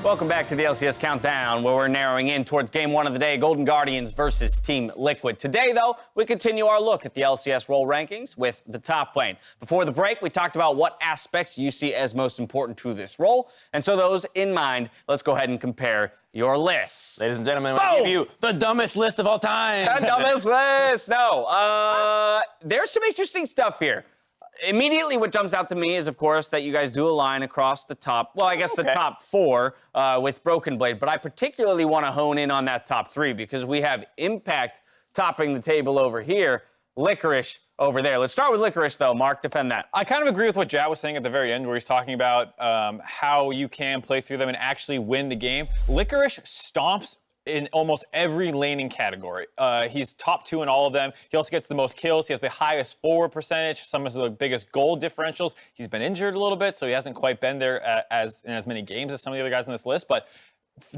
Welcome back to the LCS Countdown, where we're narrowing in towards Game 1 of the day, Golden Guardians versus Team Liquid. Today, though, we continue our look at the LCS role rankings with the top lane. Before the break, we talked about what aspects you see as most important to this role. And so those in mind, let's go ahead and compare your lists. Ladies and gentlemen, I give you the dumbest list of all time. The dumbest list. No, there's some interesting stuff here. Immediately, what jumps out to me is, of course, that you guys do align across the top, well, I guess the top 4 with Broken Blade, but I particularly want to hone in on that top 3 because we have Impact topping the table over here, Licorice over there. Let's start with Licorice, though. Mark, defend that. I kind of agree with what Jat was saying at the very end, where he's talking about how you can play through them and actually win the game. Licorice stomps in almost every laning category. He's top 2 in all of them. He also gets the most kills. He has the highest forward percentage, some of the biggest gold differentials. He's been injured a little bit, so he hasn't quite been there in as many games as some of the other guys on this list, but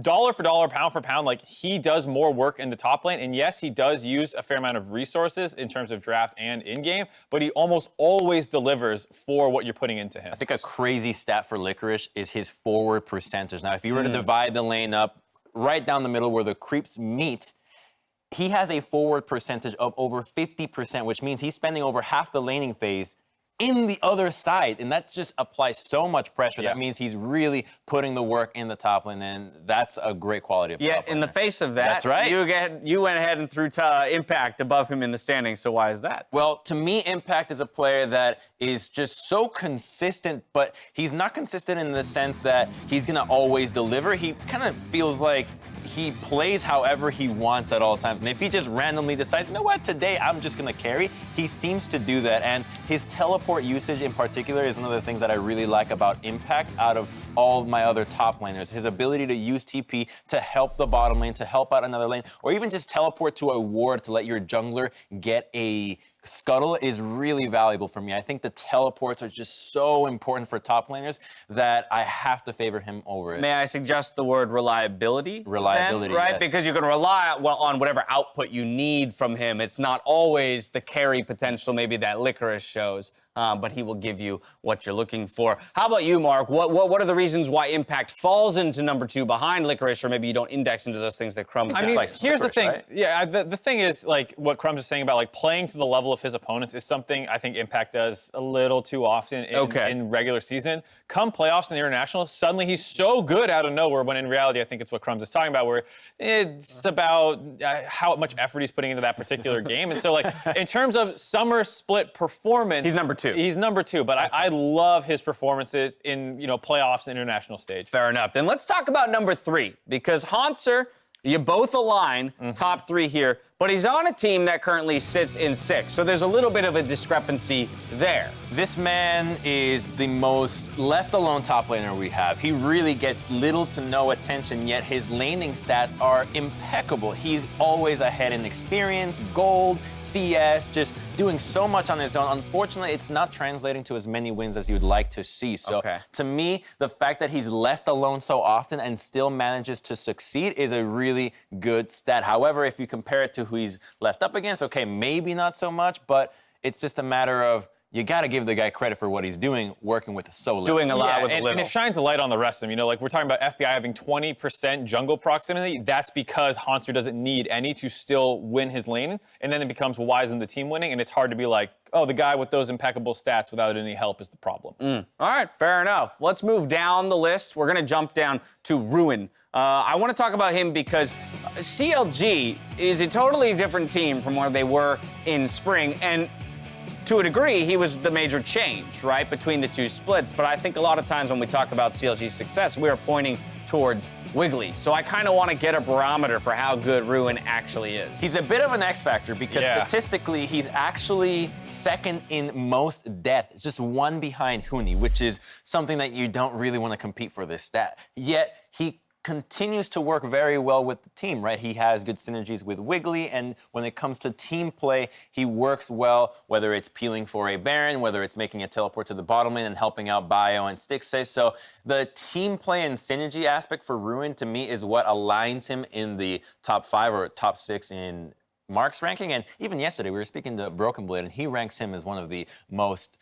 dollar for dollar, pound for pound, like, he does more work in the top lane, and yes, he does use a fair amount of resources in terms of draft and in-game, but he almost always delivers for what you're putting into him. I think a crazy stat for Licorice is his forward percentage. Now, if you were to divide the lane up right down the middle where the creeps meet, he has a forward percentage of over 50%, which means he's spending over half the laning phase in the other side, and that just applies so much pressure. Yeah. That means he's really putting the work in the top lane, and that's a great quality of top In the laner. face of that, That's right. you went ahead and threw Impact above him in the standings, so why is that? Well, to me, Impact is a player that is just so consistent, but he's not consistent in the sense that he's going to always deliver. He kind of feels like he plays however he wants at all times. And if he just randomly decides, you know what, today I'm just going to carry, he seems to do that. And his teleport usage in particular is one of the things that I really like about Impact out of all of my other top laners. His ability to use TP to help the bottom lane, to help out another lane, or even just teleport to a ward to let your jungler get a scuttle is really valuable for me. I think the teleports are just so important for top laners that I have to favor him over it. May I suggest the word reliability? Reliability, then, right? yes. Because you can rely on whatever output you need from him. It's not always the carry potential maybe that Licorice shows, but he will give you what you're looking for. How about you, Mark? What are the reasons why Impact falls into number 2 behind Licorice, or maybe you don't index into those things that Crumbs I does? mean, like here's the Licorice, thing. right? Yeah, the thing is, like, what Crumbs is saying about, like, playing to the level of his opponents is something I think Impact does a little too often in regular season. Come playoffs and international, suddenly he's so good out of nowhere, when in reality, I think it's what Crumbs is talking about, where it's about how much effort he's putting into that particular game. And so, like, in terms of Summer Split performance, He's number 2. He's number 2, but I love his performances in, playoffs and international stage. Fair enough. Then let's talk about number 3, because Hauntzer, you both align, top 3 here, but he's on a team that currently sits in 6, so there's a little bit of a discrepancy there. This man is the most left alone top laner we have. He really gets little to no attention, yet his laning stats are impeccable. He's always ahead in experience, gold, CS, just doing so much on his own. Unfortunately, it's not translating to as many wins as you'd like to see. So to me, the fact that he's left alone so often and still manages to succeed is a really good stat. However, if you compare it to who he's left up against, okay, maybe not so much, but it's just a matter of you got to give the guy credit for what he's doing, working with so little. Doing a lot with little. And it shines a light on the rest of them. Like, we're talking about FBI having 20% jungle proximity. That's because Hauntzer doesn't need any to still win his lane. And then it becomes, well, why isn't the team winning? And it's hard to be like, oh, the guy with those impeccable stats without any help is the problem. All right, fair enough. Let's move down the list. We're going to jump down to Ruin. I want to talk about him because CLG is a totally different team from where they were in spring, and to a degree, he was the major change, right, between the 2 splits. But I think a lot of times when we talk about CLG's success, we are pointing towards Wiggly. So I kind of want to get a barometer for how good Ruin actually is. He's a bit of an X factor because statistically, he's actually second in most death. It's just 1 behind huhi, which is something that you don't really want to compete for this stat. Yet he continues to work very well with the team, right? He has good synergies with Wiggly, and when it comes to team play, he works well, whether it's peeling for a Baron, whether it's making a teleport to the bottom lane and helping out Bio and Stixxay. So the team play and synergy aspect for Ruin, to me, is what aligns him in the top 5 or top 6 in Mark's ranking. And even yesterday, we were speaking to Broken Blade, and he ranks him as one of the most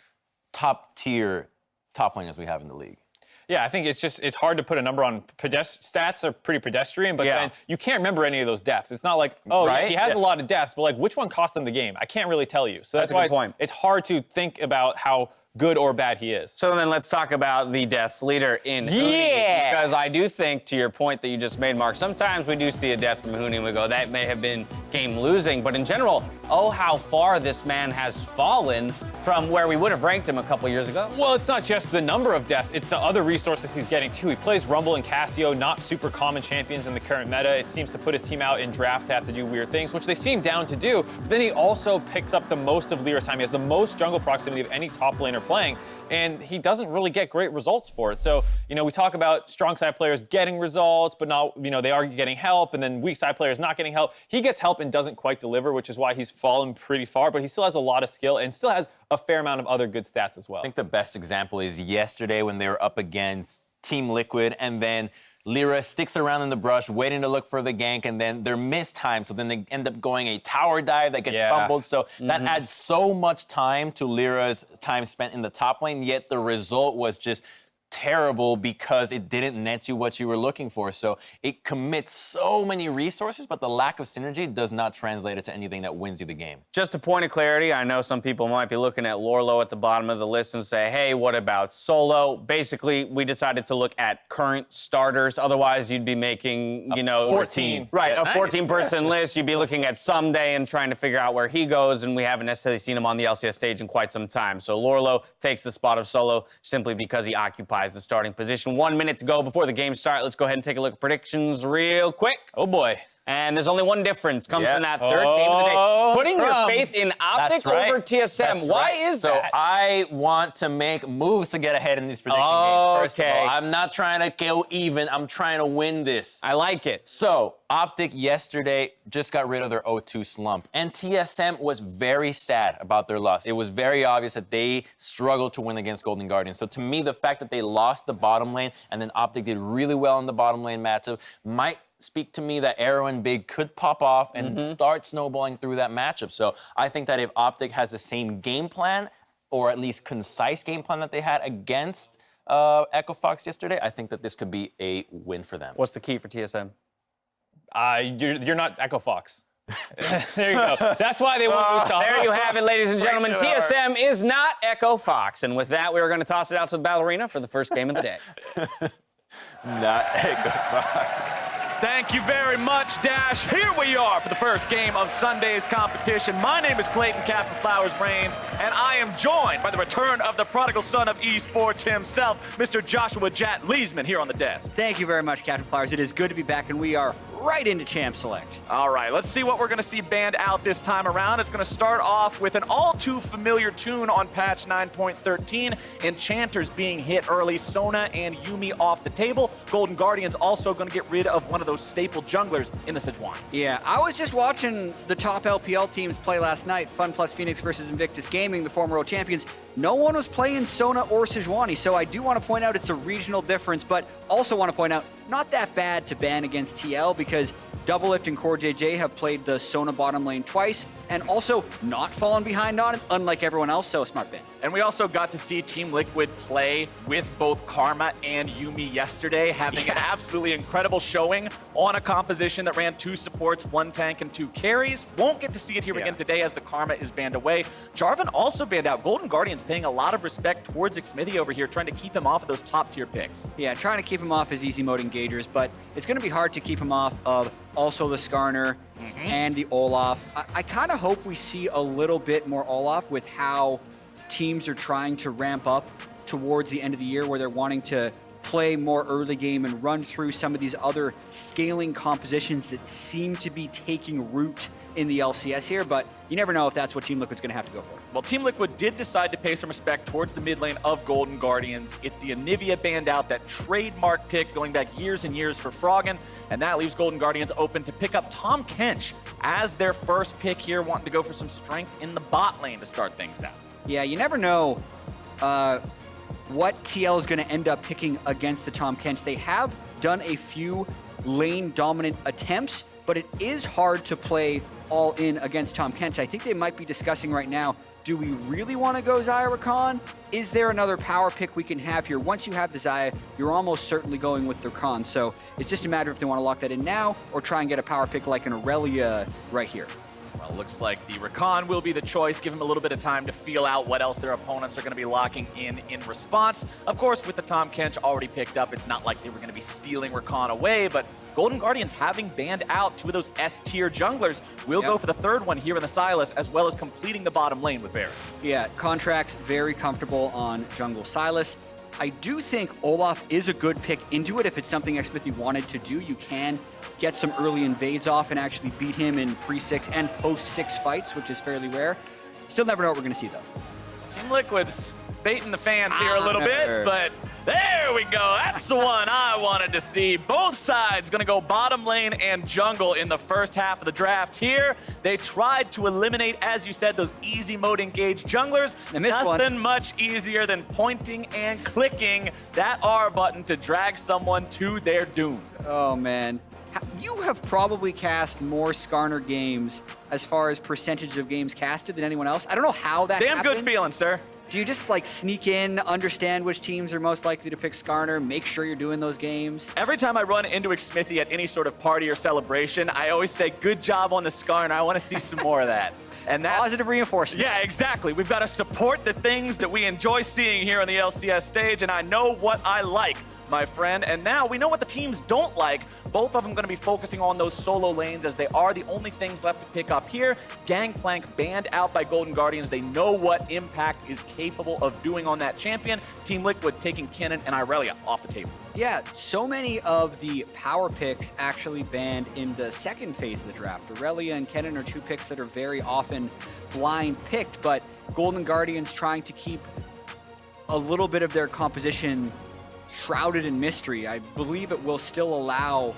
top-tier top laners we have in the league. Yeah, I think it's hard to put a number on. Stats are pretty pedestrian, but then you can't remember any of those deaths. It's not like, oh, yeah, he has a lot of deaths, but like which one cost them the game? I can't really tell you. So that's why it's hard to think about how good or bad he is. So then let's talk about the deaths leader in huhi, because I do think, to your point that you just made, Mark, sometimes we do see a death from huhi and we go, that may have been game losing, but in general, oh, how far this man has fallen from where we would have ranked him a couple years ago. Well, it's not just the number of deaths, it's the other resources he's getting too. He plays Rumble and Cassio, not super common champions in the current meta. It seems to put his team out in draft to have to do weird things, which they seem down to do, but then he also picks up the most of Lyra's time. He has the most jungle proximity of any top laner playing, and he doesn't really get great results for it. So, you know, we talk about strong side players getting results, but not, you know, they are getting help, and then weak side players not getting help. He gets help and doesn't quite deliver, which is why he's fallen pretty far, but he still has a lot of skill and still has a fair amount of other good stats as well. I think the best example is yesterday when they were up against Team Liquid, and then Lyra sticks around in the brush, waiting to look for the gank, and then they're missed time, so then they end up going a tower dive that gets fumbled. So that adds so much time to Lyra's time spent in the top lane, yet the result was just terrible because it didn't net you what you were looking for. So it commits so many resources, but the lack of synergy does not translate it to anything that wins you the game. Just a point of clarity, I know some people might be looking at Lorlo at the bottom of the list and say, hey, what about solo? Basically, we decided to look at current starters. Otherwise, you'd be making, you know, 14. Right, a 14-person list. You'd be looking at someday and trying to figure out where he goes, and we haven't necessarily seen him on the LCS stage in quite some time. So Lorlo takes the spot of solo simply because he occupies the starting position. 1 minute to go before the game starts. Let's go ahead and take a look at predictions real quick. Oh boy. And there's only one difference. Comes from that third game of the day. Putting your faith in Optic over TSM. That's Why is that? So I want to make moves to get ahead in these prediction games. First of all, I'm not trying to go even. I'm trying to win this. I like it. So Optic yesterday just got rid of their 0-2 slump. And TSM was very sad about their loss. It was very obvious that they struggled to win against Golden Guardians. So to me, the fact that they lost the bottom lane and then Optic did really well in the bottom lane matchup might speak to me that Arrow and Big could pop off and start snowballing through that matchup. So I think that if Optic has the same game plan, or at least concise game plan that they had against Echo Fox yesterday, I think that this could be a win for them. What's the key for TSM? You're not Echo Fox. There you go. That's why they won't move top. There you have it, ladies and gentlemen. TSM is not Echo Fox. And with that, we're going to toss it out to the Battle Arena for the first game of the day. Not Echo Fox. Thank you very much, Dash. Here we are for the first game of Sunday's competition. My name is Clayton Captain Flowers Brains, and I am joined by the return of the prodigal son of esports himself, Mr. Joshua Jat Leesman, here on the desk. Thank you very much, Captain Flowers. It is good to be back, and we are right into Champ Select. All right, let's see what we're going to see banned out this time around. It's going to start off with an all-too-familiar tune on patch 9.13. Enchanters being hit early, Sona and Yuumi off the table. Golden Guardians also going to get rid of one of those staple junglers in the Sejuani. Yeah, I was just watching the top LPL teams play last night, Fun Plus Phoenix versus Invictus Gaming, the former world champions. No one was playing Sona or Sejuani, so I do want to point out it's a regional difference, but also want to point out not that bad to ban against TL because Doublelift and CoreJJ have played the Sona bottom lane twice and also not fallen behind on it, unlike everyone else, so smart ban. And we also got to see Team Liquid play with both Karma and Yuumi yesterday, having an absolutely incredible showing on a composition that ran 2 supports, 1 tank, and 2 carries. Won't get to see it here again today as the Karma is banned away. Jarvan also banned out. Golden Guardians paying a lot of respect towards Xmithie over here, trying to keep him off of those top-tier picks. Yeah, trying to keep him off his easy mode engagers, but it's going to be hard to keep him off of also the Skarner and the Olaf. I kind of hope we see a little bit more Olaf with how teams are trying to ramp up towards the end of the year where they're wanting to play more early game and run through some of these other scaling compositions that seem to be taking root in the LCS here, but you never know if that's what Team Liquid's going to have to go for. Well, Team Liquid did decide to pay some respect towards the mid lane of Golden Guardians. It's the Anivia banned out, that trademark pick going back years and years for Froggen, and that leaves Golden Guardians open to pick up Tahm Kench as their first pick here, wanting to go for some strength in the bot lane to start things out. Yeah, you never know what TL is going to end up picking against the Tahm Kench. They have done a few lane dominant attempts, but it is hard to play all in against Tahm Kench. I think they might be discussing right now Do we really want to go Xayah Rakan? Is there another power pick we can have here? Once you have the Xayah, you're almost certainly going with the Rakan. So it's just a matter if they want to lock that in now or try and get a power pick like an Aurelia right here. Well, it looks like the Rakan will be the choice. Give him a little bit of time to feel out what else their opponents are going to be locking in response. Of course, with the Tahm Kench already picked up, it's not like they were going to be stealing Rakan away, but Golden Guardians having banned out 2 of those S-tier junglers will go for the 3rd one here in the Sylas, as well as completing the bottom lane with Varus. Yeah, Contractz very comfortable on jungle Sylas. I do think Olaf is a good pick into it if it's something Xmithie wanted to do. You can get some early invades off and actually beat him in pre-6 and post-6 fights, which is fairly rare. Still never know what we're going to see, though. Team Liquid's baiting the fans here a little bit, but there we go. That's the one I wanted to see. Both sides going to go bottom lane and jungle in the first half of the draft here. They tried to eliminate, as you said, those easy mode engaged junglers. Nothing much easier than pointing and clicking that R button to drag someone to their doom. Oh, man. You have probably cast more Skarner games as far as percentage of games casted than anyone else. I don't know how that happened. Damn good feeling, sir. Do you just like sneak in, understand which teams are most likely to pick Skarner, make sure you're doing those games? Every time I run into Xmithie at any sort of party or celebration, I always say, good job on the Skarner. I want to see some more of that. And that's positive reinforcement. Yeah, exactly. We've got to support the things that we enjoy seeing here on the LCS stage, and I know what I like, my friend. And now we know what the teams don't like. Both of them going to be focusing on those solo lanes as they are the only things left to pick up here. Gangplank banned out by Golden Guardians. They know what Impact is capable of doing on that champion. Team Liquid taking Kennen and Aurelia off the table. Yeah, so many of the power picks actually banned in the 2nd phase of the draft. Aurelia and Kennen are 2 picks that are very often blind picked, but Golden Guardians trying to keep a little bit of their composition shrouded in mystery. I believe it will still allow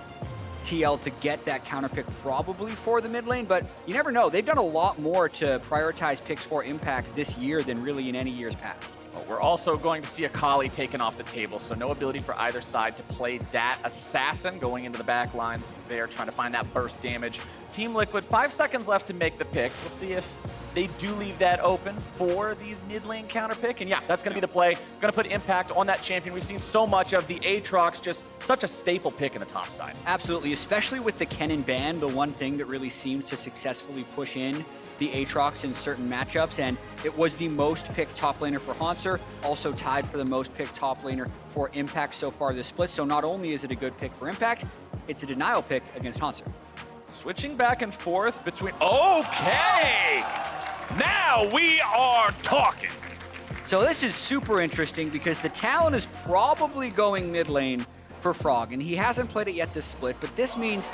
TL to get that counter pick probably for the mid lane, but you never know. They've done a lot more to prioritize picks for Impact this year than really in any years past. We're also going to see Akali taken off the table, so no ability for either side to play that assassin going into the back lines there, trying to find that burst damage. Team Liquid, 5 seconds left to make the pick. We'll see if they do leave that open for the mid lane counter pick. And yeah, that's going to be the play. Going to put Impact on that champion. We've seen so much of the Aatrox, just such a staple pick in the top side. Absolutely, especially with the Kennen ban, the one thing that really seemed to successfully push in the Aatrox in certain matchups, and it was the most picked top laner for Hauntzer, also tied for the most picked top laner for Impact so far this split. So not only is it a good pick for Impact, it's a denial pick against Hauntzer. Switching back and forth between... Okay! Now we are talking! So this is super interesting because the Talon is probably going mid lane for Froggen. He hasn't played it yet this split, but this means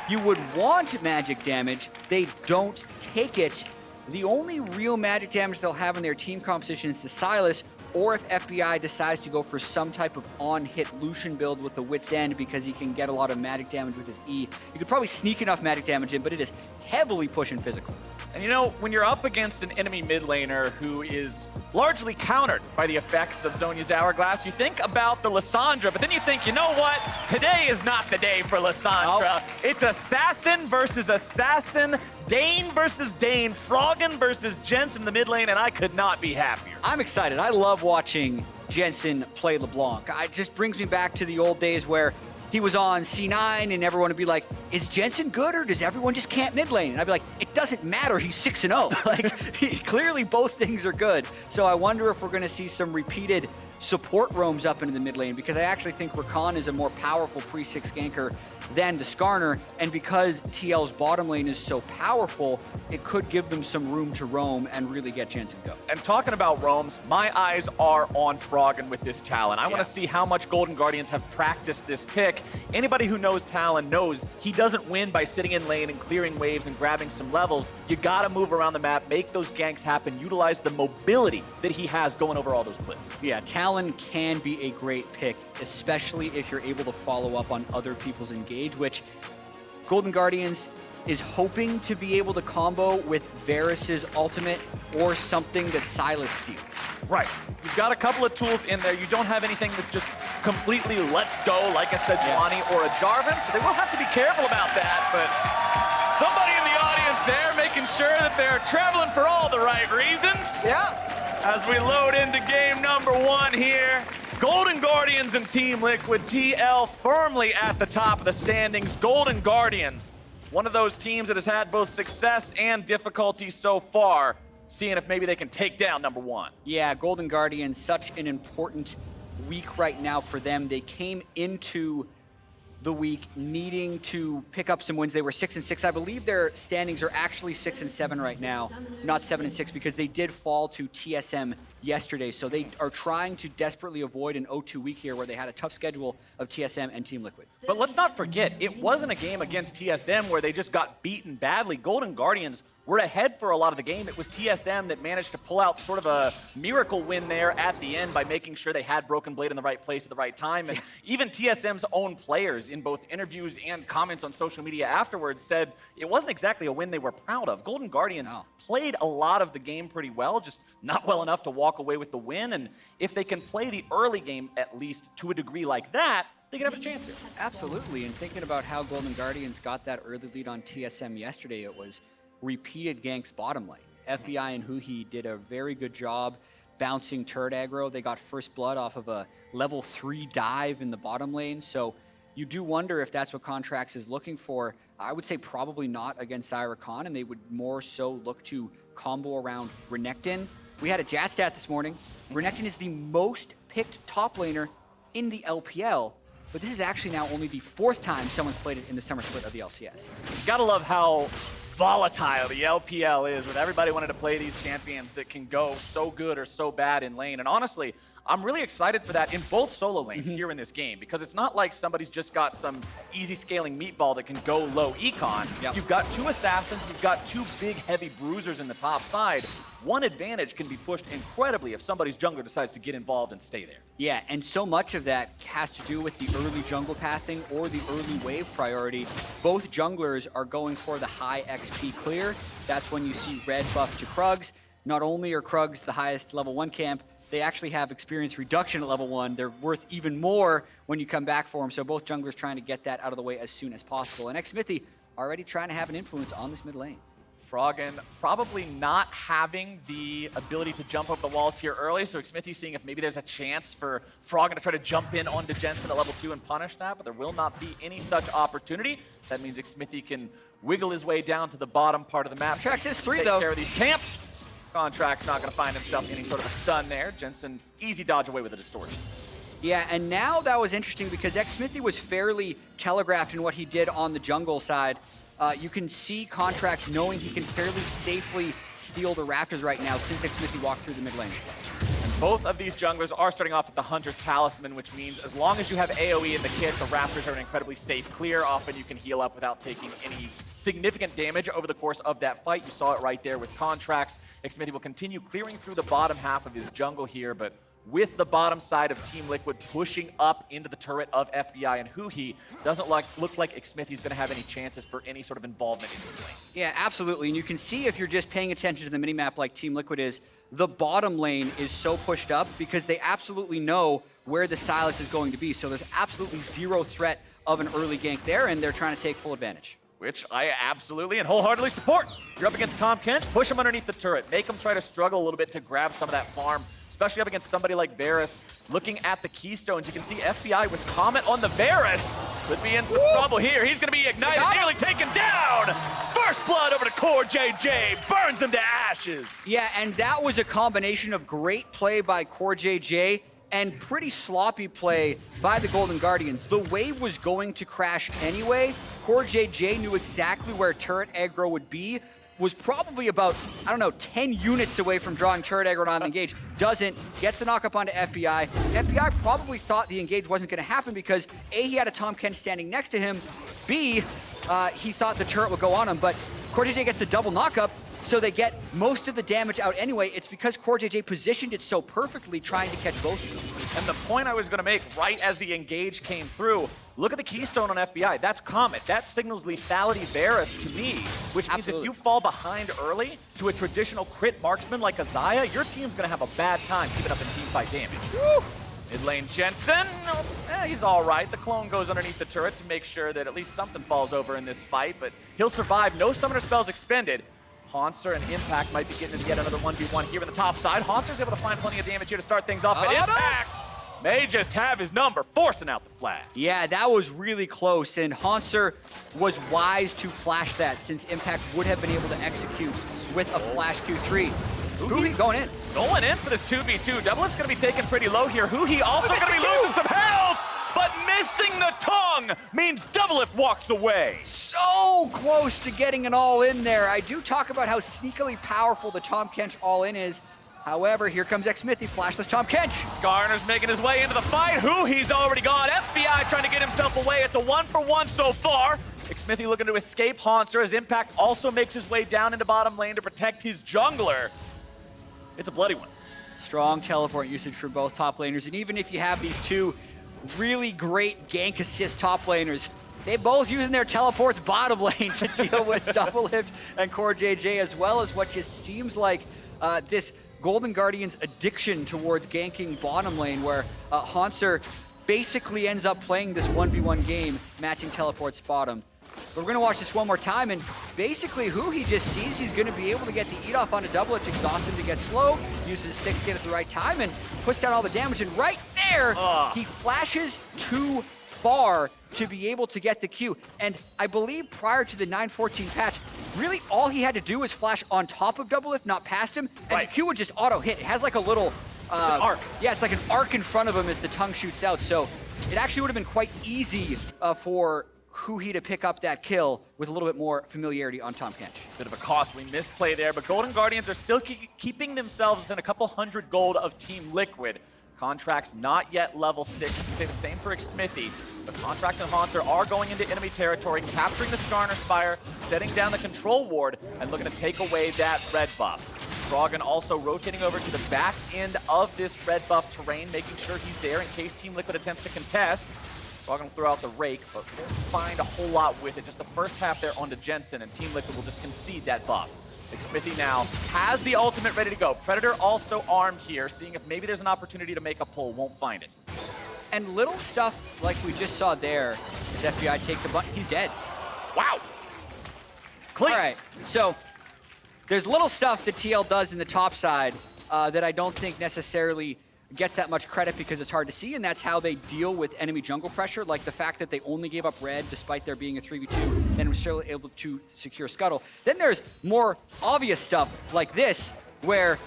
you would want magic damage. They don't take it. The only real magic damage they'll have in their team composition is the Sylas, or if FBI decides to go for some type of on-hit Lucian build with the Wit's End because he can get a lot of magic damage with his E. You could probably sneak enough magic damage in, but it is heavily pushing physical. And you know, when you're up against an enemy mid laner who is largely countered by the effects of Zhonya's Hourglass, you think about the Lissandra, but then you think, you know what? Today is not the day for Lissandra. Nope. It's assassin versus assassin, Dane versus Dane, Froggen versus Jensen in the mid lane, and I could not be happier. I'm excited. I love watching Jensen play LeBlanc. It just brings me back to the old days where he was on C9 and everyone would be like, is Jensen good or does everyone just camp mid lane? And I'd be like, it doesn't matter, he's 6-0. Like, clearly both things are good. So I wonder if we're gonna see some repeated support roams up into the mid lane, because I actually think Rakan is a more powerful pre-6 ganker than the Skarner, and because TL's bottom lane is so powerful, it could give them some room to roam and really get Jensen go. And talking about roams, my eyes are on Froggen with this Talon. I want to see how much Golden Guardians have practiced this pick. Anybody who knows Talon knows he doesn't win by sitting in lane and clearing waves and grabbing some levels. You got to move around the map, make those ganks happen, utilize the mobility that he has going over all those cliffs. Yeah, Talon can be a great pick, especially if you're able to follow up on other people's engage, which Golden Guardians is hoping to be able to combo with Varus's ultimate or something that Sylas steals. Right. You've got a couple of tools in there. You don't have anything that's just completely let's go, like a Sejuani or a Jarvan, so they will have to be careful about that, but somebody in the audience there making making sure that they're traveling for all the right reasons. Yeah. As we load into game number 1 here. Golden Guardians and Team Liquid, TL firmly at the top of the standings. Golden Guardians, one of those teams that has had both success and difficulty so far, seeing if maybe they can take down number 1. Yeah, Golden Guardians, such an important week right now for them. They came into the week needing to pick up some wins. They were 6-6. I believe their standings are actually 6-7 right now, not 7-6, because they did fall to TSM yesterday. So they are trying to desperately avoid an 0-2 week here where they had a tough schedule of TSM and Team Liquid. But let's not forget, it wasn't a game against TSM where they just got beaten badly. Golden Guardians were ahead for a lot of the game. It was TSM that managed to pull out sort of a miracle win there at the end by making sure they had Broken Blade in the right place at the right time. And even TSM's own players in both interviews and comments on social media afterwards said it wasn't exactly a win they were proud of. Golden Guardians played a lot of the game pretty well, just not well enough to walk away with the win. And if they can play the early game, at least to a degree like that, they could have a chance here. Absolutely, and thinking about how Golden Guardians got that early lead on TSM yesterday, it was repeated ganks bottom lane. FBI and huhi did a very good job bouncing turret aggro. They got first blood off of a level 3 dive in the bottom lane, so you do wonder if that's what Contractz is looking for. I would say probably not against Rakan, and they would more so look to combo around Renekton. We had a Jat stat this morning. Renekton is the most picked top laner in the LPL, but this is actually now only the 4th time someone's played it in the Summer Split of the LCS. You gotta love how volatile the LPL is, with everybody wanting to play these champions that can go so good or so bad in lane. And honestly, I'm really excited for that in both solo lanes here in this game, because it's not like somebody's just got some easy scaling meatball that can go low econ. You've got 2 assassins, you've got 2 big heavy bruisers in the top side. One advantage can be pushed incredibly if somebody's jungler decides to get involved and stay there. Yeah, and so much of that has to do with the early jungle pathing or the early wave priority. Both junglers are going for the high XP clear. That's when you see red buff to Krugs. Not only are Krugs the highest level 1 camp, they actually have experience reduction at level 1. They're worth even more when you come back for them. So both junglers trying to get that out of the way as soon as possible. And Xmithie already trying to have an influence on this mid lane. Froggen probably not having the ability to jump up the walls here early, so Xmithie seeing if maybe there's a chance for Froggen to try to jump in onto Jensen at level 2 and punish that, but there will not be any such opportunity. That means Xmithie can wiggle his way down to the bottom part of the map. Contractz is 3 take though. care of these camps. Contractz not going to find himself any sort of a stun there. Jensen, easy dodge away with a distortion. Yeah, and now that was interesting because Xmithie was fairly telegraphed in what he did on the jungle side. You can see Contractz knowing he can fairly safely steal the Raptors right now since Xmithie walked through the mid lane. And both of these junglers are starting off with the Hunter's Talisman, which means as long as you have AoE in the kit, the Raptors are an incredibly safe clear. Often you can heal up without taking any significant damage over the course of that fight. You saw it right there with Contractz. Xmithie will continue clearing through the bottom half of his jungle here, but with the bottom side of Team Liquid pushing up into the turret of FBI and huhi, doesn't look like Xmithie's going to have any chances for any sort of involvement in these lanes. Yeah, absolutely. And you can see if you're just paying attention to the minimap like Team Liquid is, the bottom lane is so pushed up because they absolutely know where the Sylas is going to be. So there's absolutely zero threat of an early gank there, and they're trying to take full advantage. Which I absolutely and wholeheartedly support. You're up against Tahm Kench, push him underneath the turret. Make him try to struggle a little bit to grab some of that farm, especially up against somebody like Varus. Looking at the keystones, you can see FBI with Comet on the Varus. Could be in some trouble here. He's going to be ignited, nearly taken down. First blood over to CoreJJ, burns him to ashes. Yeah, and that was a combination of great play by CoreJJ and pretty sloppy play by the Golden Guardians. The wave was going to crash anyway. CoreJJ knew exactly where turret aggro would be, was probably about, I don't know, 10 units away from drawing turret aggro on the engage. Doesn't, gets the knock up onto FBI. FBI probably thought the engage wasn't gonna happen because A, he had a Tahm Kench standing next to him, B, he thought the turret would go on him, but CoreJJ gets the double knock up, so they get most of the damage out anyway. It's because CoreJJ positioned it so perfectly trying to catch both of them. And the point I was going to make right as the engage came through, look at the keystone on FBI. That's Comet. That signals lethality Varus to me, which means if you fall behind early to a traditional crit marksman like a Xayah, your team's going to have a bad time keeping up in teamfight damage. Woo! Mid lane Jensen, he's all right. The clone goes underneath the turret to make sure that at least something falls over in this fight, but he'll survive. No summoner spells expended. Hauntzer and Impact might be getting into yet another 1v1 here in the top side. Hauntzer's able to find plenty of damage here to start things off, but Impact may just have his number, forcing out the flash. Yeah, that was really close, and Hauntzer was wise to flash that since Impact would have been able to execute with a flash Q3. huhi going in. Going in for this 2v2. Doublelift's gonna be taken pretty low here. huhi also gonna be losing some health, but missing the tongue means Doublelift walks away. So close to getting it all in there. I do talk about how sneakily powerful the Tahm Kench all in is. However, here comes Xmithie, flashless Tahm Kench. Skarner's making his way into the fight. huhi's already gone. FBI trying to get himself away. It's a 1-for-1 so far. Xmithie looking to escape Hauntzer as Impact also makes his way down into bottom lane to protect his jungler. It's a bloody one. Strong teleport usage for both top laners, and even if you have these two really great gank assist top laners, they both using their teleports bottom lane to deal with Doublelift and CoreJJ, as well as what just seems like this Golden Guardian's addiction towards ganking bottom lane, where Hauntzer basically ends up playing this 1v1 game, matching teleports bottom. But we're gonna watch this one more time, and basically huhi just sees he's gonna be able to get the eat off onto Doublelift, exhaust him to get slow, uses his stick skin at the right time, and puts down all the damage, and right there, he flashes too far to be able to get the Q. And I believe prior to the 9.14 patch, really all he had to do was flash on top of Doublelift, not past him, and the Q would just auto hit. It has like a little arc. Yeah, it's like an arc in front of him as the tongue shoots out. So it actually would have been quite easy for huhi to pick up that kill with a little bit more familiarity on Tahm Kench. Bit of a costly misplay there, but Golden Guardians are still keeping themselves within a couple hundred gold of Team Liquid. Contractz not yet level 6. You can say the same for Xmithie. But Contractz and Hauntzer are going into enemy territory, capturing the Skarner Spire, setting down the control ward, and looking to take away that red buff. Froggen also rotating over to the back end of this red buff terrain, making sure he's there in case Team Liquid attempts to contest. Froggen will throw out the rake, but won't find a whole lot with it. Just the first half there onto Jensen, and Team Liquid will just concede that buff. Xmithie now has the ultimate ready to go. Predator also armed here, seeing if maybe there's an opportunity to make a pull. Won't find it. And little stuff like we just saw there, as FBI takes a butt, he's dead. Wow. Clean. All right, so there's little stuff that TL does in the top side that I don't think necessarily gets that much credit because it's hard to see, and that's how they deal with enemy jungle pressure, like the fact that they only gave up red despite there being a 3v2 and was still able to secure Scuttle. Then there's more obvious stuff like this, where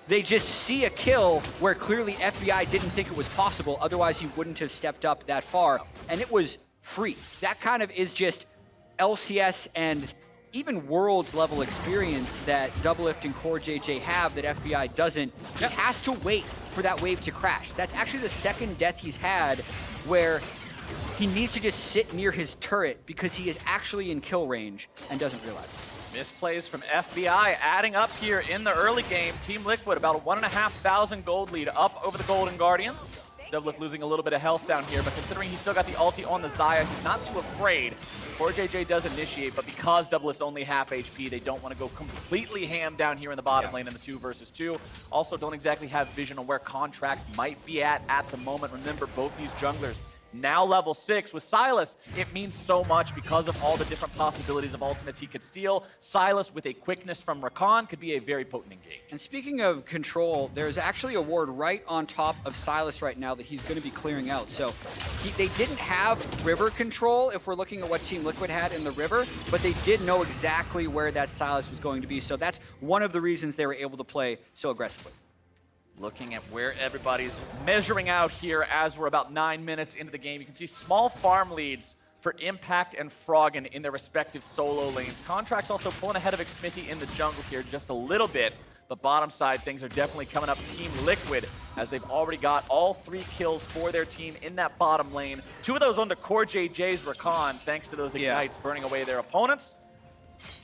they just see a kill where clearly FBI didn't think it was possible, otherwise he wouldn't have stepped up that far, and it was free. That kind of is just LCS and even Worlds level experience that Doublelift and CoreJJ have that FBI doesn't. He has to wait for that wave to crash. That's actually the second death he's had where he needs to just sit near his turret because he is actually in kill range and doesn't realize it. Misplays from FBI adding up here in the early game. Team Liquid about a 1,500 gold lead up over the Golden Guardians. Doublelift losing a little bit of health down here, but considering he's still got the ulti on the Xayah, he's not too afraid. CoreJJ does initiate, but because Doublelift's only half HP, they don't want to go completely ham down here in the bottom lane in the 2 versus 2. Also don't exactly have vision on where Contractz might be at the moment. Remember, both these junglers now level 6. With Sylas, it means so much because of all the different possibilities of ultimates he could steal. Sylas with a quickness from Rakan could be a very potent engage. And speaking of control, there's actually a ward right on top of Sylas right now that he's going to be clearing out. So they didn't have river control if we're looking at what Team Liquid had in the river, but they did know exactly where that Sylas was going to be. So that's one of the reasons they were able to play so aggressively. Looking at where everybody's measuring out here as we're about 9 minutes into the game, you can see small farm leads for Impact and Froggen in their respective solo lanes. Contractz also pulling ahead of Xmithie in the jungle here just a little bit, but bottom side things are definitely coming up Team Liquid as they've already got all 3 kills for their team in that bottom lane. 2 of those onto CoreJJ's Rakan, thanks to those ignites burning away their opponents.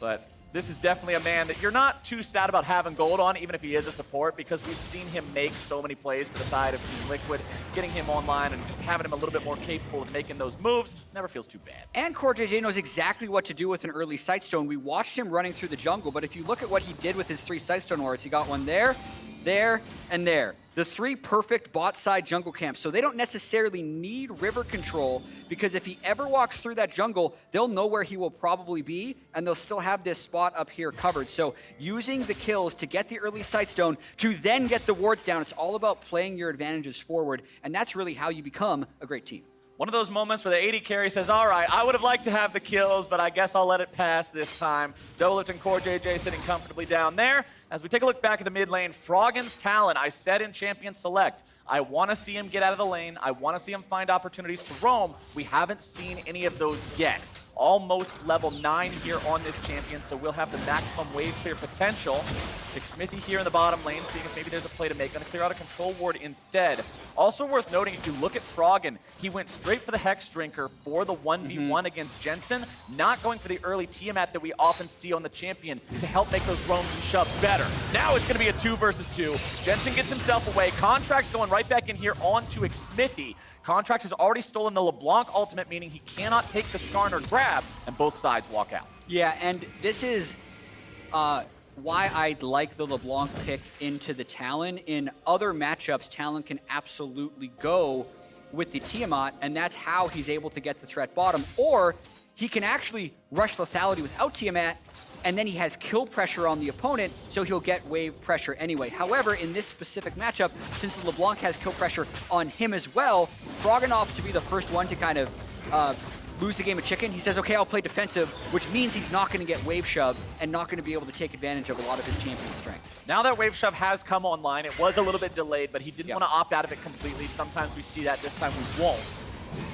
But this is definitely a man that you're not too sad about having gold on, even if he is a support, because we've seen him make so many plays for the side of Team Liquid. Getting him online and just having him a little bit more capable of making those moves never feels too bad. And CoreJJ knows exactly what to do with an early Sightstone. We watched him running through the jungle, but if you look at what he did with his 3 Sightstone wards, he got one there, there, and there. The 3 perfect bot side jungle camps. So they don't necessarily need river control, because if he ever walks through that jungle, they'll know where he will probably be, and they'll still have this spot up here covered. So using the kills to get the early sightstone, to then get the wards down, it's all about playing your advantages forward, and that's really how you become a great team. One of those moments where the AD carry says, all right, I would have liked to have the kills, but I guess I'll let it pass this time. Doublelift and CoreJJ sitting comfortably down there. As we take a look back at the mid lane, Froggen's Talon, I said in Champion Select, I want to see him get out of the lane. I want to see him find opportunities to roam. We haven't seen any of those yet. Almost level 9 here on this champion, so we'll have the maximum wave clear potential. Xmithie here in the bottom lane, seeing if maybe there's a play to make. Gonna clear out a control ward instead. Also worth noting, if you look at Froggen, he went straight for the Hex Drinker for the 1v1 against Jensen, not going for the early Tiamat that we often see on the champion to help make those roams and shoves better. Now it's gonna be a 2 versus 2. Jensen gets himself away. Contractz going right back in here onto Xmithie. Contractz has already stolen the LeBlanc ultimate, meaning he cannot take the Skarner grab, and both sides walk out. Yeah, and this is why I like the LeBlanc pick into the Talon. In other matchups, Talon can absolutely go with the Tiamat, and that's how he's able to get the threat bottom. Or he can actually rush lethality without Tiamat, and then he has kill pressure on the opponent, so he'll get wave pressure anyway. However, in this specific matchup, since LeBlanc has kill pressure on him as well, Froggen opts to be the first one to kind of lose the game of chicken. He says, okay, I'll play defensive, which means he's not going to get wave shove and not going to be able to take advantage of a lot of his champion strengths. Now that wave shove has come online, it was a little bit delayed, but he didn't want to opt out of it completely. Sometimes we see that, this time we won't.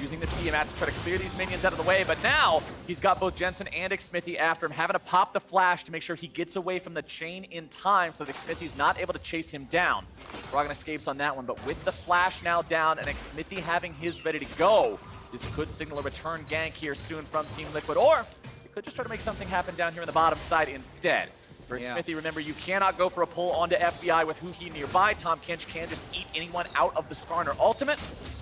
Using the Tiamat to try to clear these minions out of the way, but now he's got both Jensen and Xmithie after him, having to pop the flash to make sure he gets away from the chain in time so that Xmithie's not able to chase him down. Froggen escapes on that one, but with the flash now down and Xmithie having his ready to go, this could signal a return gank here soon from Team Liquid, or it could just try to make something happen down here on the bottom side instead. For Xmithie, remember, you cannot go for a pull onto FBI with huhi nearby. Tahm Kench can just eat anyone out of the Skarner ultimate.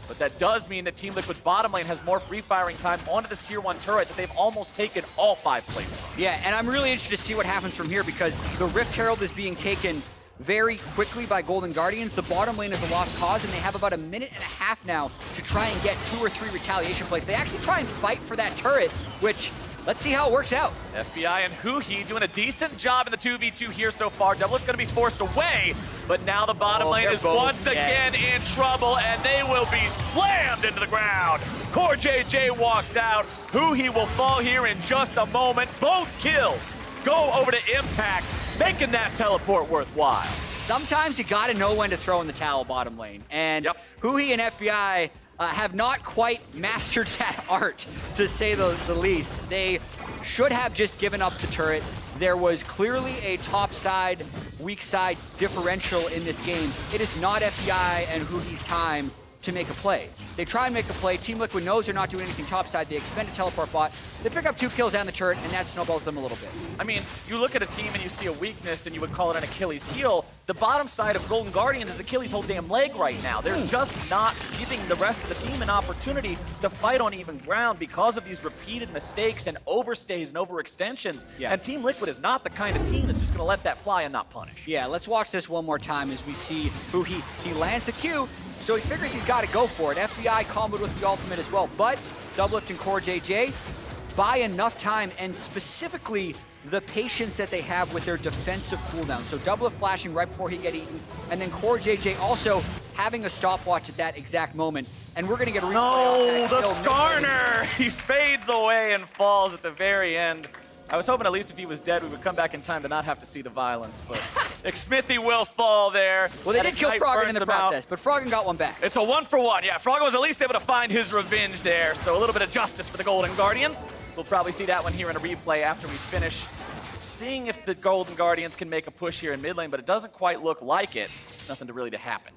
But that does mean that Team Liquid's bottom lane has more free firing time onto this tier 1 turret that they've almost taken all 5 plates from. Yeah, and I'm really interested to see what happens from here, because the Rift Herald is being taken very quickly by Golden Guardians. The bottom lane is a lost cause, and they have about a minute and a half now to try and get 2 or 3 retaliation plays. They actually try and fight for that turret, which, let's see how it works out. FBI and huhi doing a decent job in the 2v2 here so far. Doublelift's going to be forced away, but now the bottom lane is once again in trouble, and they will be slammed into the ground. CoreJJ walks out. Huhi will fall here in just a moment. Both kills go over to Impact, making that teleport worthwhile. Sometimes you got to know when to throw in the towel bottom lane, and huhi and FBI have not quite mastered that art, to say the least. They should have just given up the turret. There was clearly a top side, weak side differential in this game. It is not FBI and huhi's time to make a play. They try and make a play. Team Liquid knows they're not doing anything topside. They expend a teleport bot. They pick up 2 kills and the turret, and that snowballs them a little bit. I mean, you look at a team and you see a weakness and you would call it an Achilles heel. The bottom side of Golden Guardians is Achilles' whole damn leg right now. They're just not giving the rest of the team an opportunity to fight on even ground because of these repeated mistakes and overstays and overextensions. And Team Liquid is not the kind of team that's just gonna let that fly and not punish. Yeah, let's watch this one more time as we see huhi. He lands the Q, so he figures he's got to go for it. FBI comboed with the ultimate as well, but Doublelift and CoreJJ buy enough time, and specifically the patience that they have with their defensive cooldown. So Doublelift flashing right before he get eaten, and then CoreJJ also having a stopwatch at that exact moment. And we're going to get a replay. No, the Skarner! He fades away and falls at the very end. I was hoping at least if he was dead, we would come back in time to not have to see the violence, but Xmithie will fall there. Well, they did kill Froggen in the process, but Froggen got one back. It's a 1-for-1, yeah. Froggen was at least able to find his revenge there, so a little bit of justice for the Golden Guardians. We'll probably see that one here in a replay after we finish seeing if the Golden Guardians can make a push here in mid lane, but it doesn't quite look like it. Nothing to really to happen.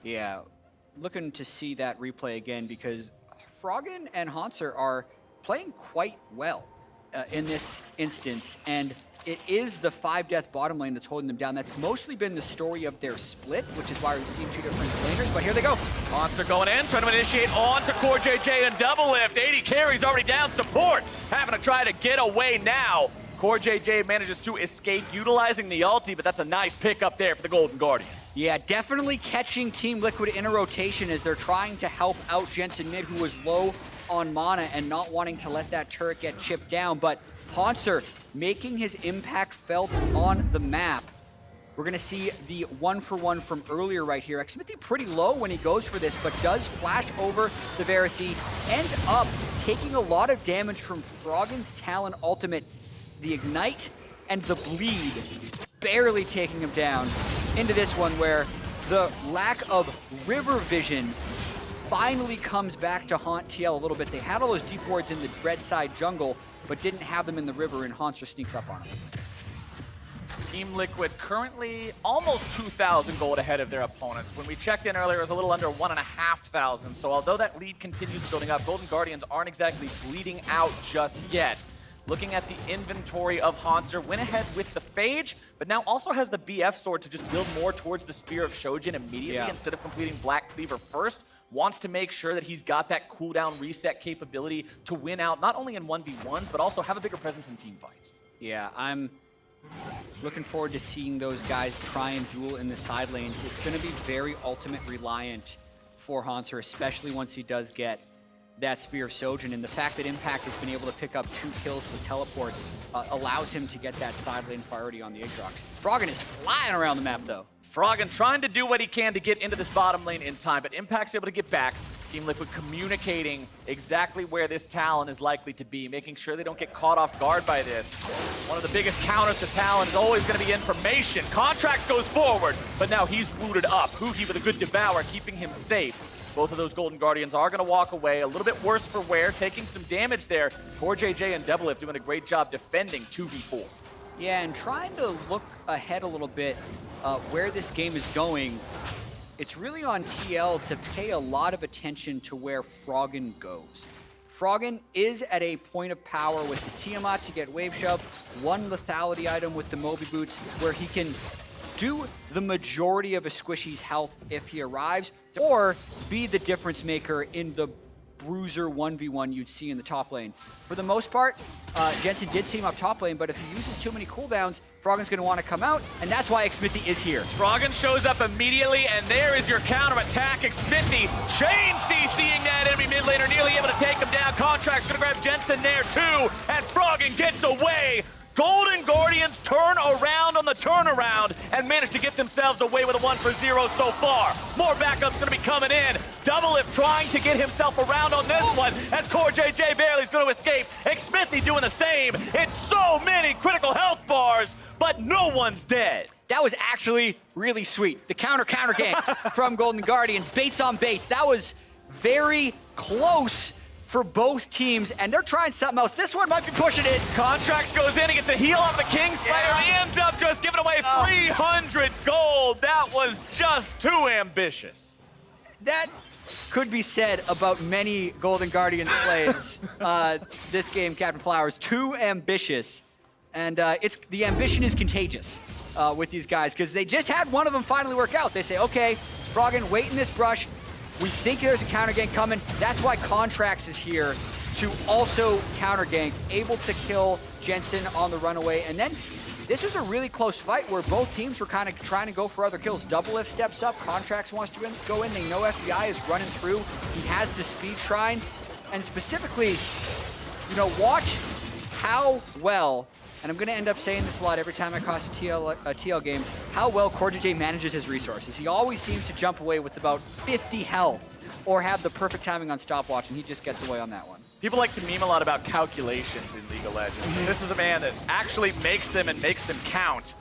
Yeah, looking to see that replay again, because Froggen and Hauntzer are playing quite well in this instance, and it is the 5-death bottom lane that's holding them down. That's mostly been the story of their split, which is why we've seen 2 different laners, but here they go. Hauntzer going in, trying to initiate on to CoreJJ and Doublelift. 80 carries already down, support having to try to get away now. CoreJJ manages to escape utilizing the ulti, but that's a nice pick up there for the Golden Guardians. Yeah, definitely catching Team Liquid in a rotation as they're trying to help out Jensen mid, who was low on mana and not wanting to let that turret get chipped down. But Hauntzer making his impact felt on the map. We're going to see the 1-for-1 from earlier right here. Xmithie pretty low when he goes for this, but does flash over the Varus. Ends up taking a lot of damage from Froggen's Talon ultimate, the Ignite and the Bleed, barely taking him down into this one where the lack of river vision finally comes back to haunt TL a little bit. They had all those deep wards in the red side jungle, but didn't have them in the river, and Hauntzer sneaks up on him. Team Liquid currently almost 2,000 gold ahead of their opponents. When we checked in earlier, it was a little under 1,500. So although that lead continues building up, Golden Guardians aren't exactly bleeding out just yet. Looking at the inventory of Hauntzer, went ahead with the Phage, but now also has the BF sword to just build more towards the Spear of Shojin immediately instead of completing Black Cleaver first. Wants to make sure that he's got that cooldown reset capability to win out, not only in 1v1s, but also have a bigger presence in team fights. Yeah, I'm looking forward to seeing those guys try and duel in the side lanes. It's going to be very ultimate reliant for Hauntzer, especially once he does get that Spear of Shojin, and the fact that Impact has been able to pick up 2 kills with teleports allows him to get that side lane priority on the Aatrox. Froggen is flying around the map though. Froggen trying to do what he can to get into this bottom lane in time, but Impact's able to get back. Team Liquid communicating exactly where this Talon is likely to be, making sure they don't get caught off guard by this. One of the biggest counters to Talon is always going to be information. Contractz goes forward, but now he's rooted up. Huhi with a good devour, keeping him safe. Both of those Golden Guardians are going to walk away. A little bit worse for wear, taking some damage there. CoreJJ and Doublelift doing a great job defending 2v4. Yeah, and trying to look ahead a little bit where this game is going. It's really on TL to pay a lot of attention to where Froggen goes. Froggen is at a point of power with the Tiamat to get wave shoved, 1 lethality item with the Moby Boots, where he can do the majority of a Squishy's health if he arrives, or be the difference maker in the bruiser 1v1 you'd see in the top lane. For the most part, Jensen did see him up top lane, but if he uses too many cooldowns, Froggen's going to want to come out, and that's why Xmithie is here. Froggen shows up immediately, and there is your counter-attack. Xmithie chain CCing that enemy mid laner, nearly able to take him down. Contract's going to grab Jensen there too, and Froggen gets away. Golden Guardians turn around on the turnaround and manage to get themselves away with a 1-for-0 so far. More backups going to be coming in. Doublelift trying to get himself around on this one as CoreJJ barely is going to escape. Xmithie doing the same. It's so many critical health bars, but no one's dead. That was actually really sweet. The counter game from Golden Guardians. Baits on baits. That was very close for both teams, and they're trying something else. This one might be pushing it. Contractz goes in, he gets the heal off the Kingslayer, He ends up just giving away 300 gold. That was just too ambitious. That could be said about many Golden Guardians plays this game, Captain Flowers. Too ambitious, and the ambition is contagious with these guys, because they just had one of them finally work out. They say, okay, Froggen, wait in this brush. We think there's a counter gank coming. That's why Contractz is here to also counter gank, able to kill Jensen on the runaway. And then this was a really close fight where both teams were kind of trying to go for other kills. Doublelift steps up, Contractz wants to go in. They know FBI is running through. He has the speed shrine. And specifically, you know, watch how well, and I'm going to end up saying this a lot every time I cross a TL game, how well CoreJJ manages his resources. He always seems to jump away with about 50 health or have the perfect timing on stopwatch, and he just gets away on that one. People like to meme a lot about calculations in League of Legends. This is a man that actually makes them and makes them count.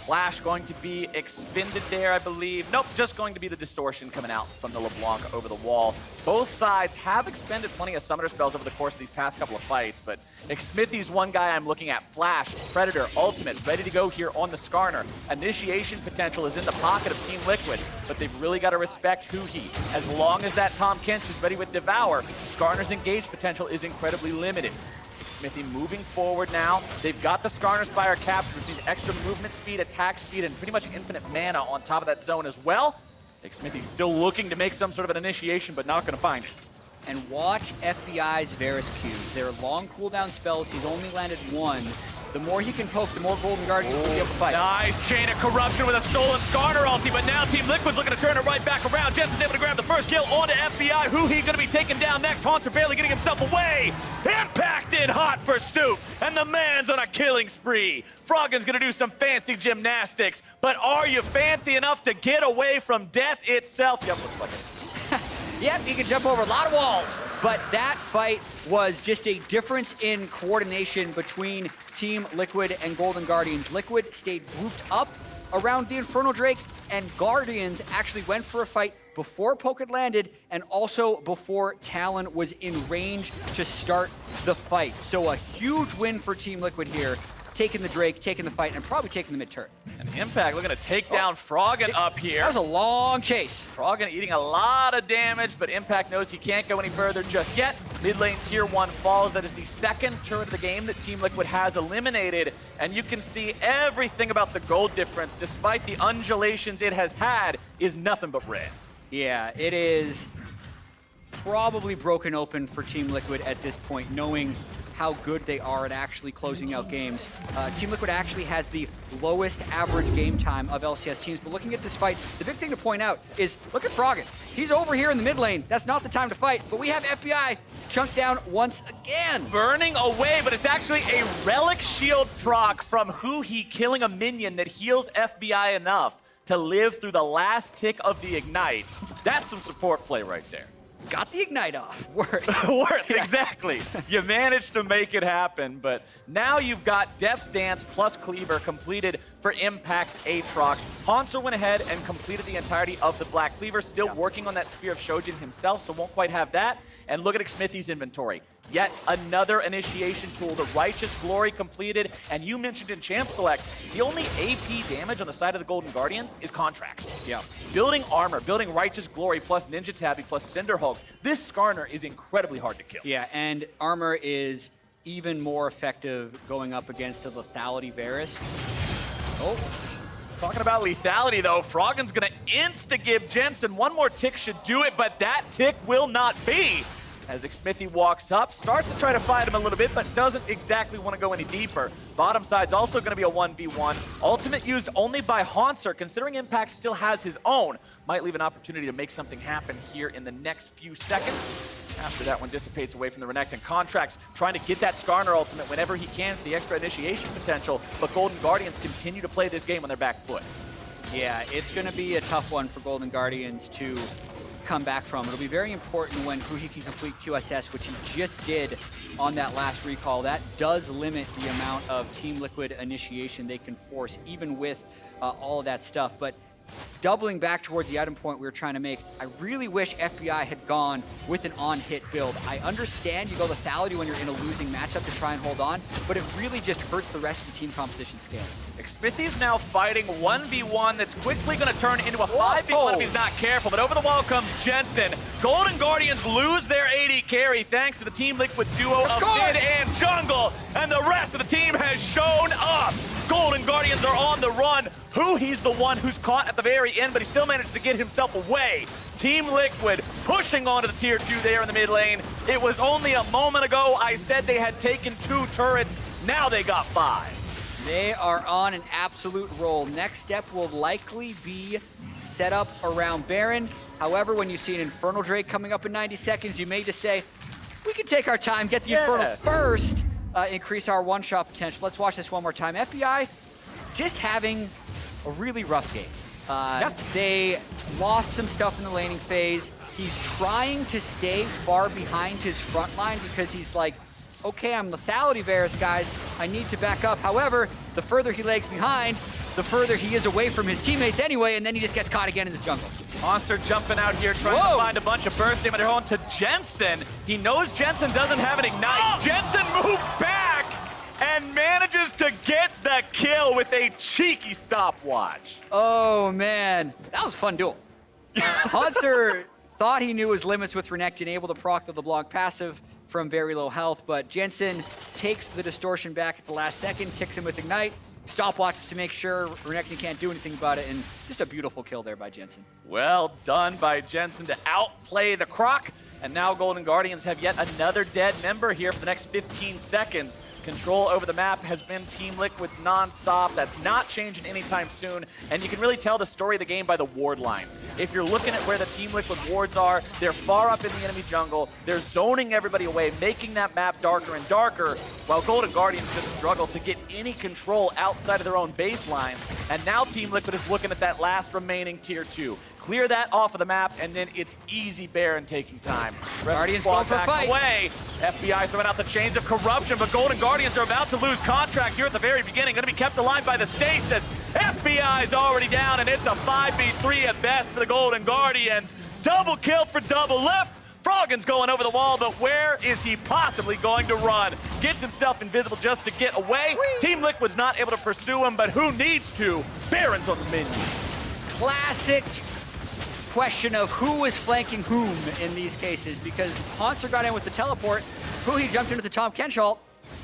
Flash going to be expended there, I believe. Nope, just going to be the distortion coming out from the LeBlanc over the wall. Both sides have expended plenty of summoner spells over the course of these past couple of fights, but Xmithie's one guy I'm looking at. Flash, Predator, Ultimate, ready to go here on the Skarner. Initiation potential is in the pocket of Team Liquid, but they've really got to respect huhi. As long as that Tahm Kench is ready with Devour, Skarner's engaged potential is incredibly limited. Xmithie moving forward now. They've got the Skarner Spire captured, which means extra movement speed, attack speed, and pretty much infinite mana on top of that zone as well. Xmithie's still looking to make some sort of an initiation, but not going to find it. And watch FBI's Varus Qs. They're long cooldown spells. He's only landed one, the more he can poke, the more Golden Guardians will be able to fight. Nice chain of corruption with a stolen Skarner ulti, but now Team Liquid's looking to turn it right back around. Jensen's able to grab the first kill onto FBI. Huhi gonna be taken down next. Hauntzer barely getting himself away. Impact in hot for Stoop, and the man's on a killing spree. Froggen's gonna do some fancy gymnastics, but are you fancy enough to get away from death itself? Yep, looks like it. Yep, he can jump over a lot of walls. But that fight was just a difference in coordination between Team Liquid and Golden Guardians. Liquid stayed grouped up around the Infernal Drake, and Guardians actually went for a fight before poke had landed and also before Talon was in range to start the fight. So a huge win for Team Liquid here, taking the Drake, taking the fight, and probably taking the mid turret. And Impact looking to take down Froggen up here. That was a long chase. Froggen eating a lot of damage, but Impact knows he can't go any further just yet. Mid lane tier 1 falls. That is the second turret of the game that Team Liquid has eliminated. And you can see everything about the gold difference, despite the undulations it has had, is nothing but red. Yeah, it is probably broken open for Team Liquid at this point, knowing how good they are at actually closing out games. Team Liquid actually has the lowest average game time of LCS teams, but looking at this fight, the big thing to point out is, look at Froggen. He's over here in the mid lane. That's not the time to fight, but we have FBI chunked down once again. Burning away, but it's actually a relic shield proc from Huhi killing a minion that heals FBI enough to live through the last tick of the Ignite. That's some support play right there. Got the Ignite off. Worked. Worked, exactly. You managed to make it happen, but now you've got Death's Dance plus Cleaver completed for Impact's Aatrox. Hauntzer went ahead and completed the entirety of the Black Cleaver, still working on that Spear of Shojin himself, so won't quite have that. And look at Xmithie's inventory. Yet another initiation tool, the Righteous Glory completed, and you mentioned in Champ Select, the only AP damage on the side of the Golden Guardians is Contractz. Yeah. Building armor, building Righteous Glory plus Ninja Tabby plus Cinderhulk, this Skarner is incredibly hard to kill. Yeah, and armor is even more effective going up against a lethality Varus. Oh, talking about lethality though, Froggen's gonna insta-give Jensen. One more tick should do it, but that tick will not be. As Xmithie walks up, starts to try to fight him a little bit, but doesn't exactly want to go any deeper. Bottom side's also going to be a 1v1. Ultimate used only by Hauntzer, considering Impact still has his own. Might leave an opportunity to make something happen here in the next few seconds. After that one dissipates away from the Renekton. Contractz trying to get that Skarner ultimate whenever he can for the extra initiation potential, but Golden Guardians continue to play this game on their back foot. Yeah, it's going to be a tough one for Golden Guardians to come back from. It'll be very important when Huhi can complete QSS, which he just did on that last recall. That does limit the amount of Team Liquid initiation they can force, even with all of that stuff. But doubling back towards the item point we were trying to make, I really wish FBI had gone with an on-hit build. I understand you go lethality when you're in a losing matchup to try and hold on, but it really just hurts the rest of the team composition scale. Xmithie's now fighting 1v1 that's quickly going to turn into a 5v1 if he's not careful, but over the wall comes Jensen. Golden Guardians lose their AD carry thanks to the Team Liquid duo of mid and jungle, and the rest of the team has shown up. Golden Guardians are on the run. Huhi's the one who's caught at the very end, but he still managed to get himself away. Team Liquid pushing onto the tier 2 there in the mid lane. It was only a moment ago I said they had taken 2 turrets. Now they got 5. They are on an absolute roll. Next step will likely be set up around Baron. However, when you see an Infernal Drake coming up in 90 seconds, you may just say, we can take our time, get the Infernal first, increase our one-shot potential. Let's watch this one more time. FBI just having a really rough game. They lost some stuff in the laning phase. He's trying to stay far behind his front line because he's like, okay, I'm lethality Varus, guys. I need to back up. However, the further he lags behind, the further he is away from his teammates anyway, and then he just gets caught again in this jungle. Monster jumping out here, trying to find a bunch of burst damage on to Jensen. He knows Jensen doesn't have an ignite. Jensen moved back and manages to get the kill with a cheeky stopwatch. Oh, man. That was a fun duel. Hauntzer thought he knew his limits with Renekton, able to proc the LeBlanc passive from very low health, but Jensen takes the distortion back at the last second, ticks him with Ignite, stopwatches to make sure Renekton can't do anything about it, and just a beautiful kill there by Jensen. Well done by Jensen to outplay the Croc, and now Golden Guardians have yet another dead member here for the next 15 seconds. Control over the map has been Team Liquid's nonstop. That's not changing anytime soon. And you can really tell the story of the game by the ward lines. If you're looking at where the Team Liquid wards are, they're far up in the enemy jungle. They're zoning everybody away, making that map darker and darker, while Golden Guardians just struggle to get any control outside of their own baseline. And now Team Liquid is looking at that last remaining tier 2. Clear that off of the map, and then it's easy Baron taking time. Guardians going for a fight. Away. FBI throwing out the chains of corruption, but Golden Guardians are about to lose Contractz here at the very beginning. Going to be kept alive by the stasis. FBI's already down, and it's a 5v3 at best for the Golden Guardians. Double kill for Doublelift. Froggen's going over the wall, but where is he possibly going to run? Gets himself invisible just to get away. Team Liquid's not able to pursue him, but who needs to? Baron's on the menu. Classic question of who is flanking whom in these cases, because Hauntzer got in with the teleport, huhi jumped into the Tahm Kench ult,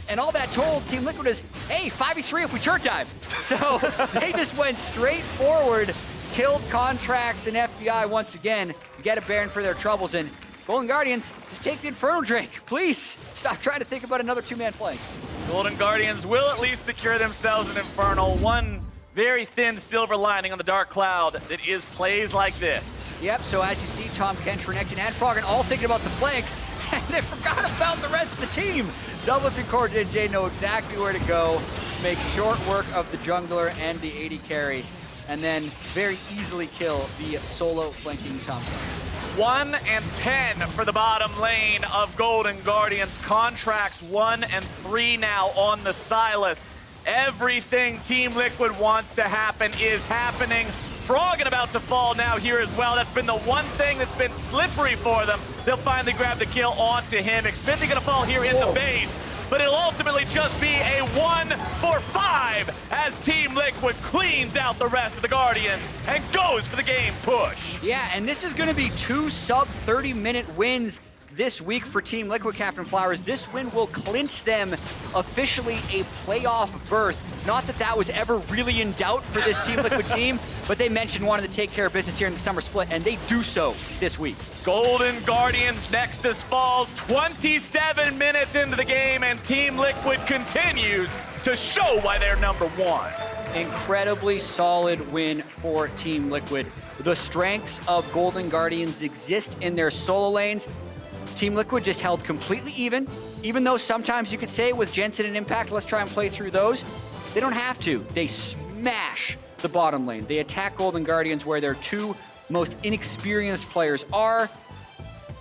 and all that told Team Liquid is, hey, 5v3 if we turret dive. So they just went straight forward, killed Contractz and FBI once again, get a Baron for their troubles, and Golden Guardians, just take the Infernal Drink. Please, stop trying to think about another two-man flank. Golden Guardians will at least secure themselves an Infernal. One very thin silver lining on the dark cloud that is plays like this. Yep, so as you see, Tahm Kench, Renekton, and Froggen all thinking about the flank, and they forgot about the rest of the team. Doublelift and CoreJJ know exactly where to go, make short work of the jungler and the AD carry, and then very easily kill the solo flanking Tahm Kench. 1 and 10 for the bottom lane of Golden Guardians. Contractz 1 and 3 now on the Sylas. Everything Team Liquid wants to happen is happening. Froggen about to fall now here as well. That's been the one thing that's been slippery for them. They'll finally grab the kill onto him. Xmithie gonna fall here in the base, but it'll ultimately just be a 1 for 5 as Team Liquid cleans out the rest of the Guardians and goes for the game push. Yeah, and this is gonna be 2 sub-30-minute wins this week for Team Liquid, Captain Flowers. This win will clinch them officially a playoff berth. Not that that was ever really in doubt for this Team Liquid team, but they mentioned wanting to take care of business here in the Summer Split, and they do so this week. Golden Guardians Nexus falls 27 minutes into the game, and Team Liquid continues to show why they're #1. Incredibly solid win for Team Liquid. The strengths of Golden Guardians exist in their solo lanes. Team Liquid just held completely even though sometimes you could say with Jensen and Impact, let's try and play through those. They don't have to. They smash the bottom lane. They attack Golden Guardians where their 2 most inexperienced players are.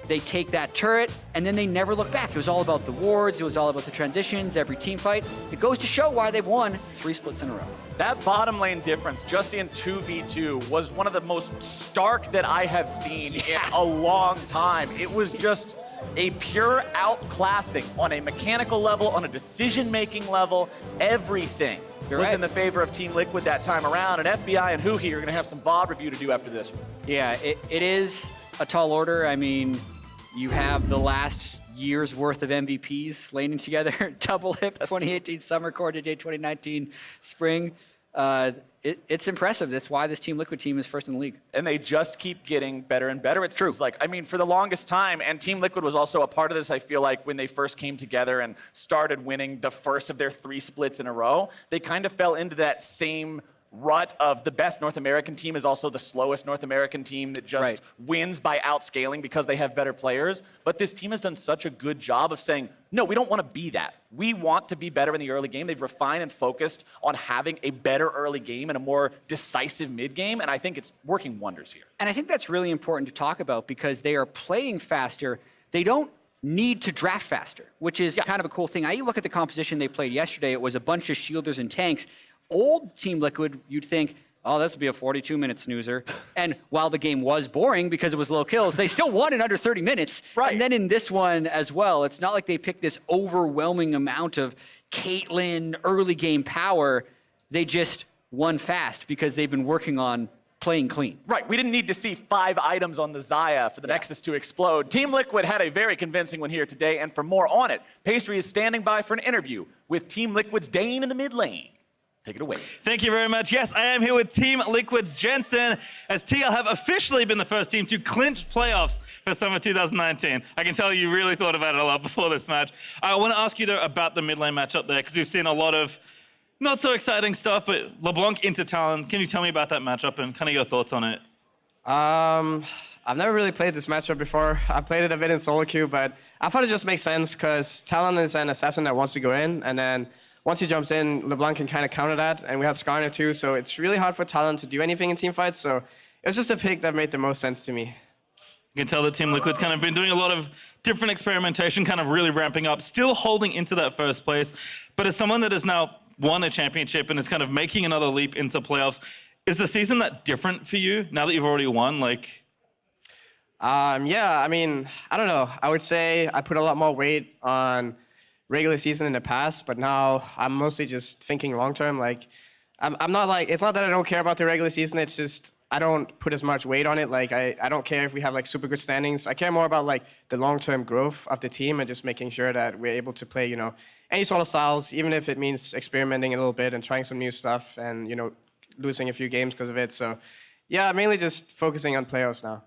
They take that turret, and then they never look back. It was all about the wards. It was all about the transitions, every team fight. It goes to show why they've won 3 splits in a row. That bottom lane difference just in 2v2 was one of the most stark that I have seen in a long time. It was just a pure outclassing on a mechanical level, on a decision-making level. Everything was in the favor of Team Liquid that time around, and FBI and huhi are going to have some VOD review to do after this one. Yeah, it is a tall order. I mean, you have the last year's worth of MVPs laning together. Doublelift 2018 Summer, CoreJJ 2019 Spring. It's impressive. That's why this Team Liquid team is first in the league. And they just keep getting better and better. It's true. Like, I mean, for the longest time, and Team Liquid was also a part of this, I feel like, when they first came together and started winning the first of their 3 splits in a row, they kind of fell into that same rut of the best North American team is also the slowest North American team that just wins by outscaling because they have better players. But this team has done such a good job of saying, no, we don't want to be that. We want to be better in the early game. They've refined and focused on having a better early game and a more decisive mid game, and I think it's working wonders here. And I think that's really important to talk about because they are playing faster. They don't need to draft faster, which is kind of a cool thing. I look at the composition they played yesterday. It was a bunch of shielders and tanks. Old Team Liquid, you'd think, oh, this would be a 42-minute snoozer. And while the game was boring because it was low kills, they still won in under 30 minutes. Right. And then in this one as well, it's not like they picked this overwhelming amount of Caitlyn early game power. They just won fast because they've been working on playing clean. Right, we didn't need to see 5 items on the Xayah for the Nexus to explode. Team Liquid had a very convincing one here today, and for more on it, Pastry is standing by for an interview with Team Liquid's Dane in the mid lane. Take it away. Thank you very much. Yes, I am here with Team Liquid's Jensen, as TL have officially been the first team to clinch playoffs for Summer 2019. I can tell you really thought about it a lot before this match. I want to ask you, though, about the mid lane matchup there, because we've seen a lot of not so exciting stuff, but LeBlanc into Talon. Can you tell me about that matchup and kind of your thoughts on it? I've never really played this matchup before. I played it a bit in solo queue, but I thought it just makes sense because Talon is an assassin that wants to go in, and then once he jumps in, LeBlanc can kind of counter that, and we have Skarner too, so it's really hard for Talon to do anything in team fights, so it was just a pick that made the most sense to me. You can tell that Team Liquid's kind of been doing a lot of different experimentation, kind of really ramping up, still holding into that first place, but as someone that has now won a championship and is kind of making another leap into playoffs, is the season that different for you now that you've already won? Yeah, I mean, I don't know. I would say I put a lot more weight on regular season in the past, but now I'm mostly just thinking long term. Like, I'm not like, it's not that I don't care about the regular season, it's just I don't put as much weight on it. Like, I don't care if we have like super good standings. I care more about like the long-term growth of the team and just making sure that we're able to play, any sort of styles, even if it means experimenting a little bit and trying some new stuff and, losing a few games because of it. So yeah, mainly just focusing on playoffs now.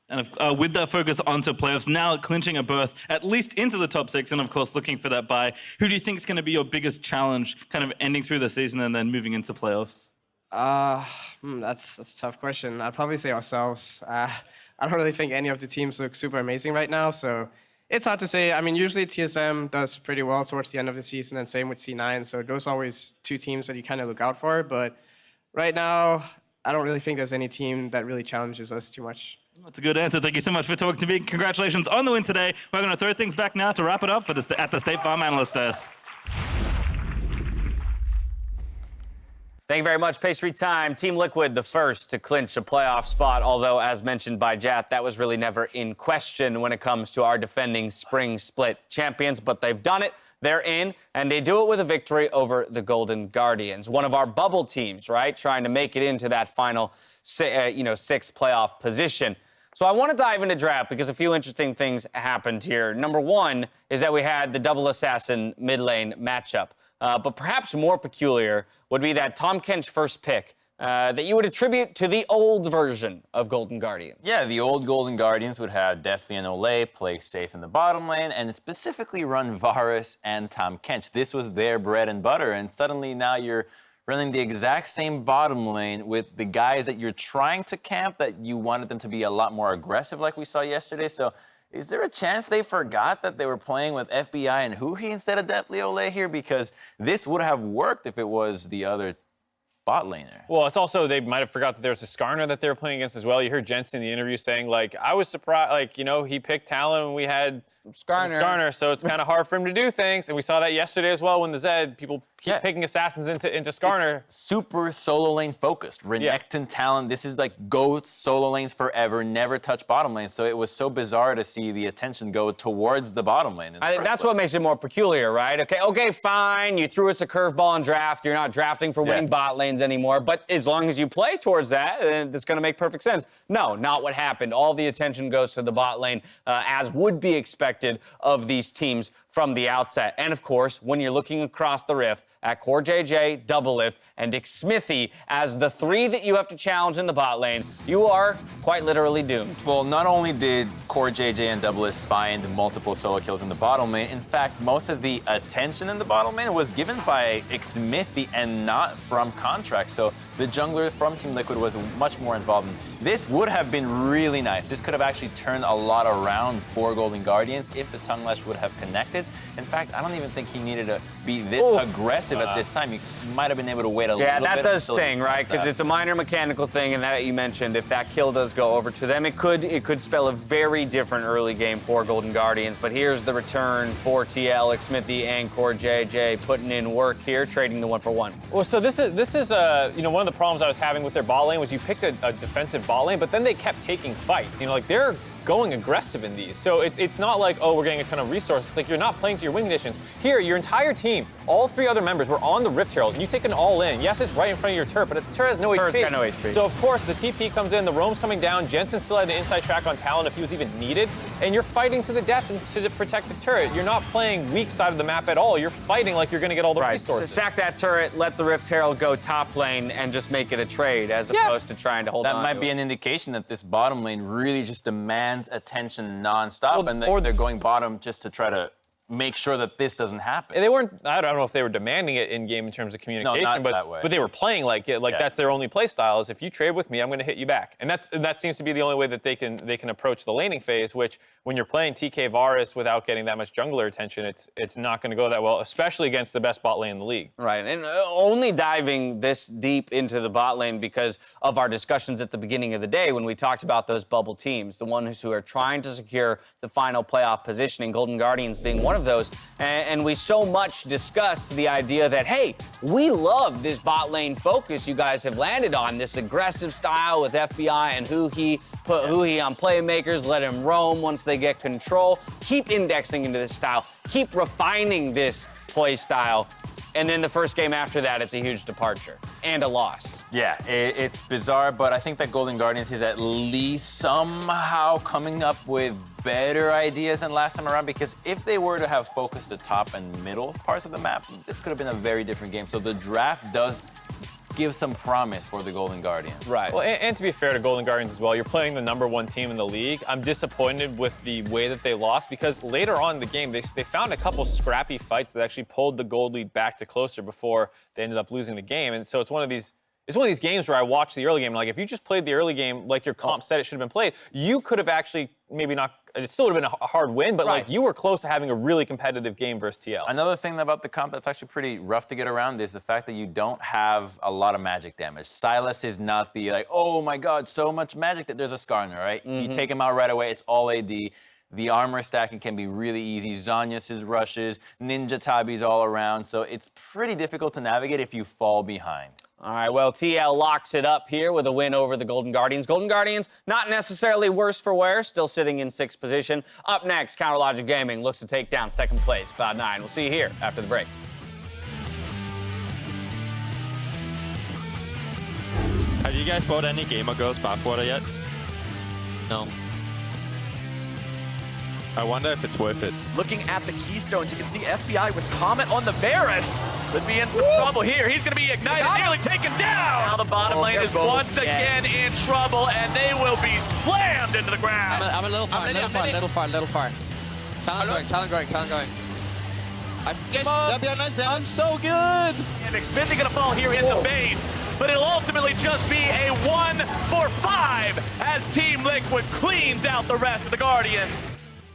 And with that focus onto playoffs, now clinching a berth at least into the top 6, and of course looking for that bye, who do you think is going to be your biggest challenge kind of ending through the season and then moving into playoffs? That's a tough question. I'd probably say ourselves. I don't really think any of the teams look super amazing right now, so it's hard to say. I mean, usually TSM does pretty well towards the end of the season, and same with C9, so those are always two teams that you kind of look out for, but right now, I don't really think there's any team that really challenges us too much. That's a good answer. Thank you so much for talking to me. Congratulations on the win today. We're going to throw things back now to wrap it up at the State Farm Analyst Desk. Thank you very much, Pastry Time. Team Liquid, the first to clinch a playoff spot, although, as mentioned by Jat, that was really never in question when it comes to our defending Spring Split champions, but they've done it. They're in, and they do it with a victory over the Golden Guardians, one of our bubble teams, right, trying to make it into that final, sixth playoff position. So I want to dive into draft because a few interesting things happened here. Number one is that we had the double assassin mid lane matchup, but perhaps more peculiar would be that Tahm Kench first pick that you would attribute to the old version of Golden Guardians. Yeah, the old Golden Guardians would have Deathly and Olay play safe in the bottom lane and specifically run Varus and Tahm Kench. This was their bread and butter, and suddenly now you're running the exact same bottom lane with the guys that you're trying to camp that you wanted them to be a lot more aggressive like we saw yesterday. So is there a chance they forgot that they were playing with FBI and huhi instead of Deathly Olay here? Because this would have worked if it was the other bot laner. Well, it's also, they might have forgot that there was a Skarner that they were playing against as well. You heard Jensen in the interview saying, like, I was surprised, he picked Talon when we had Skarner, so it's kind of hard for him to do things. And we saw that yesterday as well when the Zed, people keep picking assassins into Skarner. It's super solo lane focused. Renekton, Talon, this is like go solo lanes forever, never touch bottom lane. So it was so bizarre to see the attention go towards the bottom lane. That's what makes it more peculiar, right? Okay, fine, you threw us a curveball in draft. You're not drafting for winning bot lanes anymore, but as long as you play towards that, it's going to make perfect sense. No, not what happened. All the attention goes to the bot lane, as would be expected of these teams from the outset. And of course, when you're looking across the rift at CoreJJ, Doublelift, and Xmithie as the three that you have to challenge in the bot lane, you are quite literally doomed. Well, not only did CoreJJ and Doublelift find multiple solo kills in the bottom lane, in fact, most of the attention in the bottom lane was given by Xmithie and not from Contractz. So the jungler from Team Liquid was much more involved. This would have been really nice. This could have actually turned a lot around for Golden Guardians if the Tongue Lash would have connected. In fact, I don't even think he needed to be this aggressive at this time. He might have been able to wait a little bit. Yeah, that does sting, right? Because it's a minor mechanical thing, and that you mentioned, if that kill does go over to them, it could spell a very different early game for Golden Guardians. But here's the return for TL, Xmithie, and CoreJJ putting in work here, trading the 1-for-1. Well, so this is one of the problems I was having with their bot lane was you picked a defensive bot lane, but then they kept taking fights. They're going aggressive in these. So it's not like, oh, we're getting a ton of resources. It's like you're not playing to your win conditions. Here, your entire team, all 3 other members were on the Rift Herald, and you take an all-in. Yes, it's right in front of your turret, but the turret has no Turret's HP. got no HP. So, of course, the TP comes in, the roam's coming down, Jensen still had the inside track on Talon if he was even needed, and you're fighting to the death to protect the turret. You're not playing weak side of the map at all. You're fighting like you're going to get all the resources. Sack that turret, let the Rift Herald go top lane, and just make it a trade as opposed to trying to hold on. That might to be it. an indication that this bottom lane really just demands attention nonstop, and they're going bottom just to try to make sure that this doesn't happen. They weren't, I don't know if they were demanding it in game in terms of communication, not but that way. but they were playing like it. Like that's their only play style is if you trade with me, I'm going to hit you back. And that seems to be the only way that they can approach the laning phase, which when you're playing TK Varus without getting that much jungler attention, it's not going to go that well, especially against the best bot lane in the league. Right, and only diving this deep into the bot lane because of our discussions at the beginning of the day when we talked about those bubble teams, the ones who are trying to secure the final playoff positioning, Golden Guardians being one of those. And we so much discussed the idea that, hey, we love this bot lane focus you guys have landed on, this aggressive style with FBI and huhi, put huhi on playmakers, let him roam once they get control, keep indexing into this style, keep refining this play style. And then the first game after that, it's a huge departure and a loss. Yeah, it's bizarre, but I think that Golden Guardians is at least somehow coming up with better ideas than last time around, because if they were to have focused the top and middle parts of the map, this could have been a very different game. So the draft does give some promise for the Golden Guardians. Right. Well, and to be fair to Golden Guardians as well, you're playing the #1 team in the league. I'm disappointed with the way that they lost because later on in the game, they found a couple scrappy fights that actually pulled the gold lead back to closer before they ended up losing the game. And so it's one of these games where I watch the early game, and like if you just played the early game like your comp said it should have been played, you could have actually maybe not, it still would have been a hard win, but like you were close to having a really competitive game versus TL. Another thing about the comp that's actually pretty rough to get around is the fact that you don't have a lot of magic damage. Sylas is not the like, oh my god, so much magic that there's a Skarner, right? You take him out right away, it's all AD. The armor stacking can be really easy. Zhonya's rushes, Ninja Tabis all around, so it's pretty difficult to navigate if you fall behind. All right, well, TL locks it up here with a win over the Golden Guardians. Golden Guardians, not necessarily worse for wear, still sitting in 6th position. Up next, CounterLogic Gaming looks to take down 2nd place, Cloud9. We'll see you here after the break. Have you guys bought any Gamer Girls bathwater yet? No. I wonder if it's worth it. Looking at the keystones, you can see FBI with Comet on the Varus. Could be in some trouble here. He's going to be ignited, nearly taken down. Now the bottom lane is once again in trouble, and they will be slammed into the ground. I'm a little far, little far. Talon going. I'm so good. And Xmithie going to fall here in the base, but it'll ultimately just be a 1 for 5 as Team Liquid cleans out the rest of the Guardians.